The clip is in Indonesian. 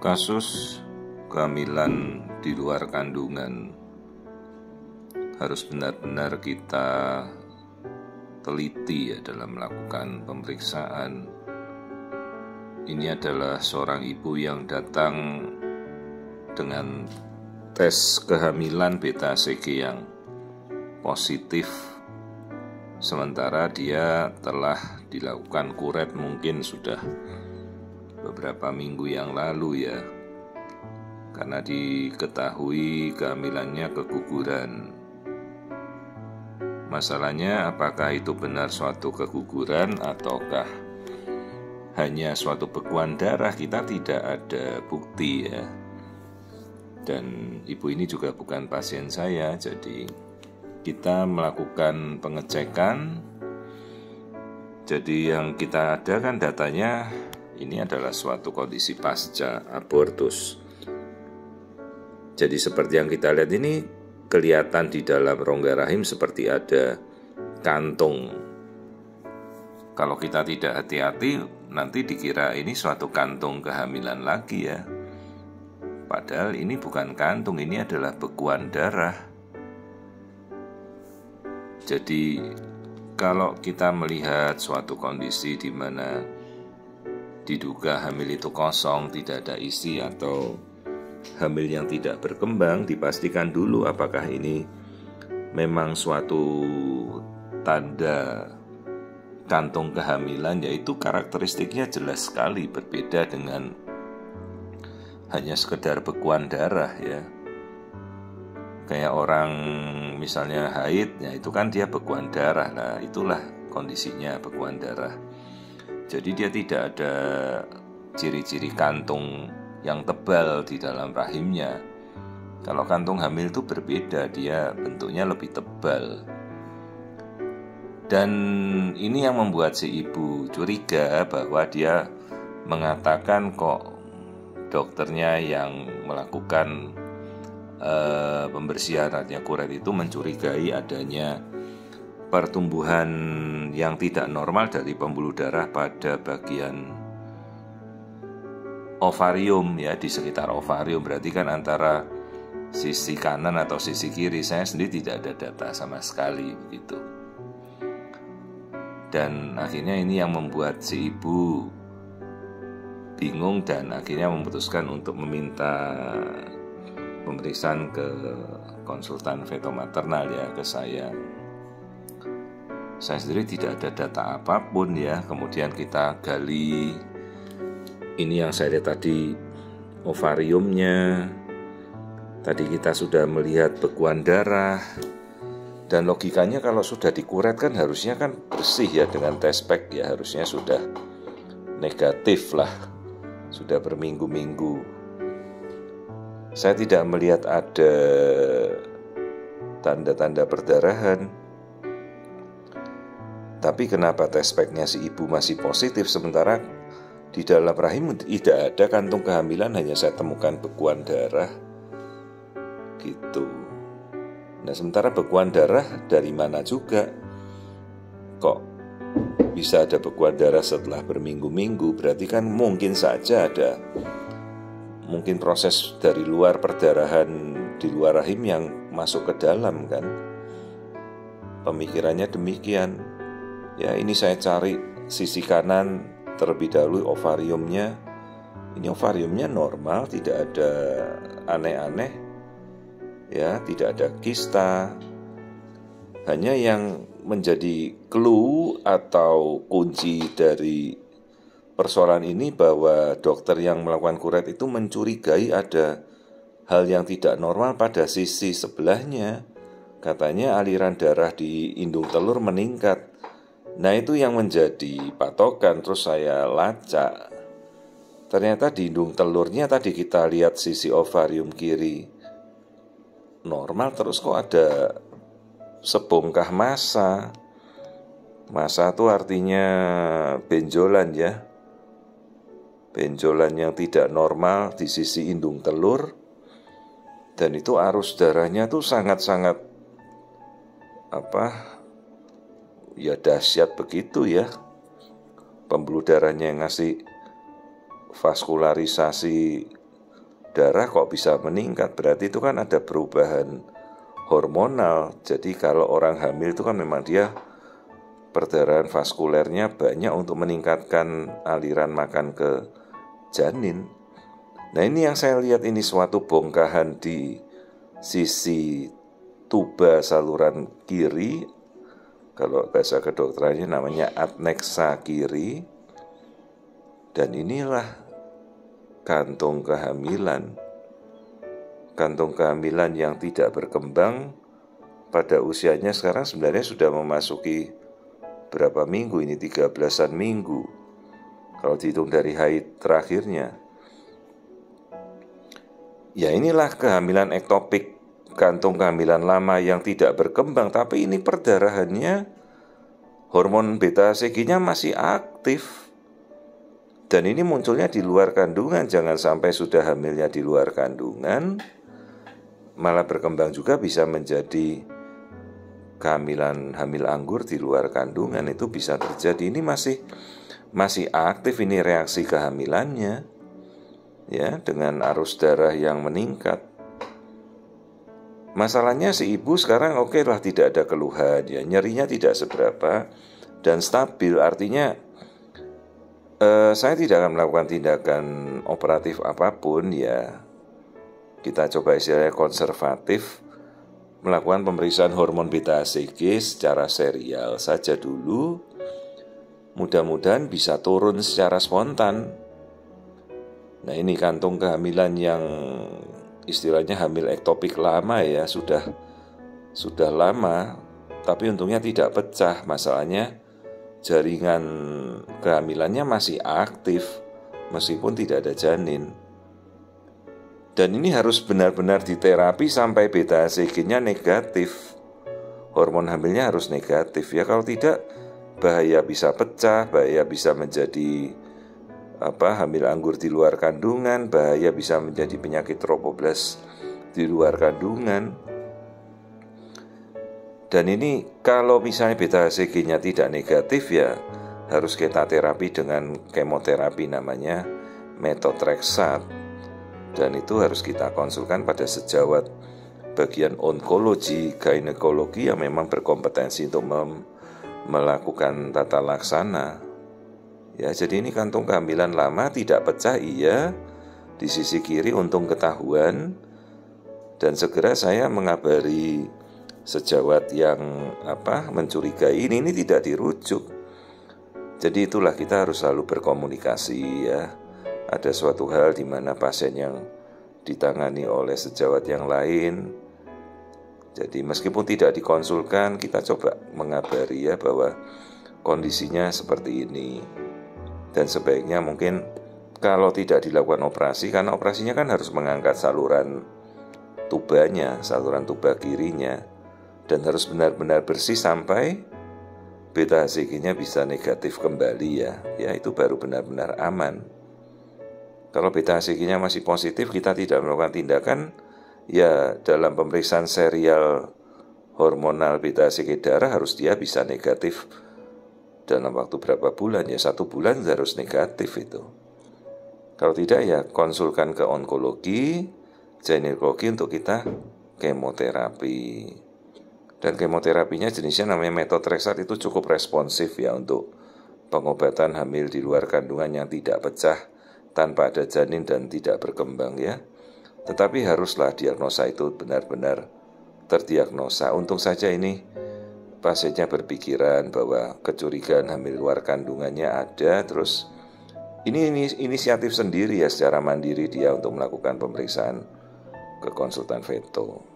Kasus kehamilan di luar kandungan harus benar-benar kita teliti ya dalam melakukan pemeriksaan. Ini adalah seorang ibu yang datang dengan tes kehamilan beta-HCG yang positif, sementara dia telah dilakukan kuret mungkin sudah beberapa minggu yang lalu ya, karena diketahui kehamilannya keguguran. Masalahnya apakah itu benar suatu keguguran ataukah hanya suatu bekuan darah, kita tidak ada bukti ya. Dan ibu ini juga bukan pasien saya, jadi kita melakukan pengecekan. Jadi yang kita ada kan datanya ini adalah suatu kondisi pasca abortus. Jadi seperti yang kita lihat ini, kelihatan di dalam rongga rahim seperti ada kantung. Kalau kita tidak hati-hati, nanti dikira ini suatu kantung kehamilan lagi ya. Padahal ini bukan kantung, ini adalah bekuan darah. Jadi kalau kita melihat suatu kondisi di mana diduga hamil itu kosong, tidak ada isi, atau hamil yang tidak berkembang, dipastikan dulu apakah ini memang suatu tanda kantung kehamilan, yaitu karakteristiknya jelas sekali berbeda dengan hanya sekedar bekuan darah ya. Kayak orang misalnya haid, ya itu kan dia bekuan darah, nah itulah kondisinya bekuan darah. Jadi dia tidak ada ciri-ciri kantung yang tebal di dalam rahimnya. Kalau kantung hamil itu berbeda, dia bentuknya lebih tebal. Dan ini yang membuat si ibu curiga bahwa dia mengatakan kok dokternya yang melakukan pembersihan artinya kuret itu mencurigai adanya pertumbuhan yang tidak normal dari pembuluh darah pada bagian ovarium ya, di sekitar ovarium. Berarti kan antara sisi kanan atau sisi kiri. Saya sendiri tidak ada data sama sekali begitu. Dan akhirnya ini yang membuat si ibu bingung dan akhirnya memutuskan untuk meminta pemeriksaan ke konsultan feto-maternal ya, ke saya. Saya sendiri tidak ada data apapun ya. Kemudian kita gali, ini yang saya lihat tadi ovariumnya. Tadi kita sudah melihat bekuan darah. Dan logikanya kalau sudah dikuret kan harusnya kan bersih ya dengan test pack ya. Harusnya sudah negatif lah. Sudah berminggu-minggu. Saya tidak melihat ada tanda-tanda perdarahan. Tapi kenapa test pack-nya si ibu masih positif, sementara di dalam rahim tidak ada kantung kehamilan, hanya saya temukan bekuan darah gitu. Nah sementara bekuan darah dari mana juga? Kok bisa ada bekuan darah setelah berminggu-minggu? Berarti kan mungkin saja ada mungkin proses dari luar perdarahan di luar rahim yang masuk ke dalam kan. Pemikirannya demikian. Ya ini saya cari sisi kanan terlebih dahulu ovariumnya. Ini ovariumnya normal, tidak ada aneh-aneh. Ya, tidak ada kista. Hanya yang menjadi clue atau kunci dari persoalan ini bahwa dokter yang melakukan kuret itu mencurigai ada hal yang tidak normal pada sisi sebelahnya. Katanya aliran darah di indung telur meningkat. Nah itu yang menjadi patokan. Terus saya lacak, ternyata di indung telurnya tadi kita lihat sisi ovarium kiri normal, terus kok ada sebongkah massa. Massa itu artinya benjolan ya, benjolan yang tidak normal di sisi indung telur. Dan itu arus darahnya tuh sangat-sangat ya dahsyat begitu ya. Pembuluh darahnya yang ngasih vaskularisasi darah kok bisa meningkat, berarti itu kan ada perubahan hormonal. Jadi kalau orang hamil itu kan memang dia perdarahan vaskulernya banyak untuk meningkatkan aliran makan ke janin. Nah ini yang saya lihat, ini suatu bongkahan di sisi tuba saluran kiri, kalau bahasa kedokterannya namanya adnexa kiri. Dan inilah kantung kehamilan. Kantung kehamilan yang tidak berkembang pada usianya sekarang sebenarnya sudah memasuki berapa minggu ini, 13-an minggu kalau dihitung dari haid terakhirnya. Ya inilah kehamilan ektopik, kantung kehamilan lama yang tidak berkembang, tapi ini perdarahannya, hormon beta HCG-nya masih aktif. Dan ini munculnya di luar kandungan, jangan sampai sudah hamilnya di luar kandungan malah berkembang juga bisa menjadi kehamilan hamil anggur di luar kandungan. Itu bisa terjadi. Ini masih aktif ini reaksi kehamilannya, ya, dengan arus darah yang meningkat. Masalahnya si ibu sekarang oke lah, tidak ada keluhan, ya, nyerinya tidak seberapa dan stabil. Artinya saya tidak akan melakukan tindakan operatif apapun, ya. Kita coba istilahnya konservatif, melakukan pemeriksaan hormon beta HCG secara serial saja dulu. Mudah-mudahan bisa turun secara spontan. Nah ini kantung kehamilan yang istilahnya hamil ektopik lama, ya, sudah lama, tapi untungnya tidak pecah. Masalahnya jaringan kehamilannya masih aktif meskipun tidak ada janin. Dan ini harus benar-benar diterapi sampai beta HCG-nya negatif. Hormon hamilnya harus negatif, ya, kalau tidak bahaya bisa pecah, bahaya bisa menjadi hamil anggur di luar kandungan, bahaya bisa menjadi penyakit tropoblas di luar kandungan. Dan ini kalau misalnya beta HCG-nya tidak negatif, ya harus kita terapi dengan kemoterapi namanya methotrexate. Dan itu harus kita konsulkan pada sejawat bagian onkologi, ginekologi yang memang berkompetensi untuk melakukan tata laksana. Ya, jadi ini kantung kehamilan lama tidak pecah, iya, di sisi kiri untung ketahuan, dan segera saya mengabari sejawat yang mencurigai ini tidak dirujuk. Jadi itulah kita harus selalu berkomunikasi, ya. Ada suatu hal di mana pasien yang ditangani oleh sejawat yang lain. Jadi meskipun tidak dikonsulkan, kita coba mengabari, ya, bahwa kondisinya seperti ini. Dan sebaiknya mungkin kalau tidak dilakukan operasi, karena operasinya kan harus mengangkat saluran tubanya, saluran tuba kirinya, dan harus benar-benar bersih sampai beta HCG-nya bisa negatif kembali, ya. Ya, itu baru benar-benar aman. Kalau beta HCG-nya masih positif, kita tidak melakukan tindakan, ya dalam pemeriksaan serial hormonal beta HCG darah harus dia bisa negatif dalam waktu berapa bulan, ya 1 bulan harus negatif itu. Kalau tidak, ya konsulkan ke onkologi, ginekologi untuk kita kemoterapi. Dan kemoterapinya jenisnya namanya methotrexate, itu cukup responsif, ya, untuk pengobatan hamil di luar kandungan yang tidak pecah tanpa ada janin dan tidak berkembang, ya. Tetapi haruslah diagnosa itu benar-benar terdiagnosa. Untung saja ini pasiennya berpikiran bahwa kecurigaan hamil luar kandungannya ada, terus ini inisiatif sendiri, ya, secara mandiri dia untuk melakukan pemeriksaan ke konsultan veto.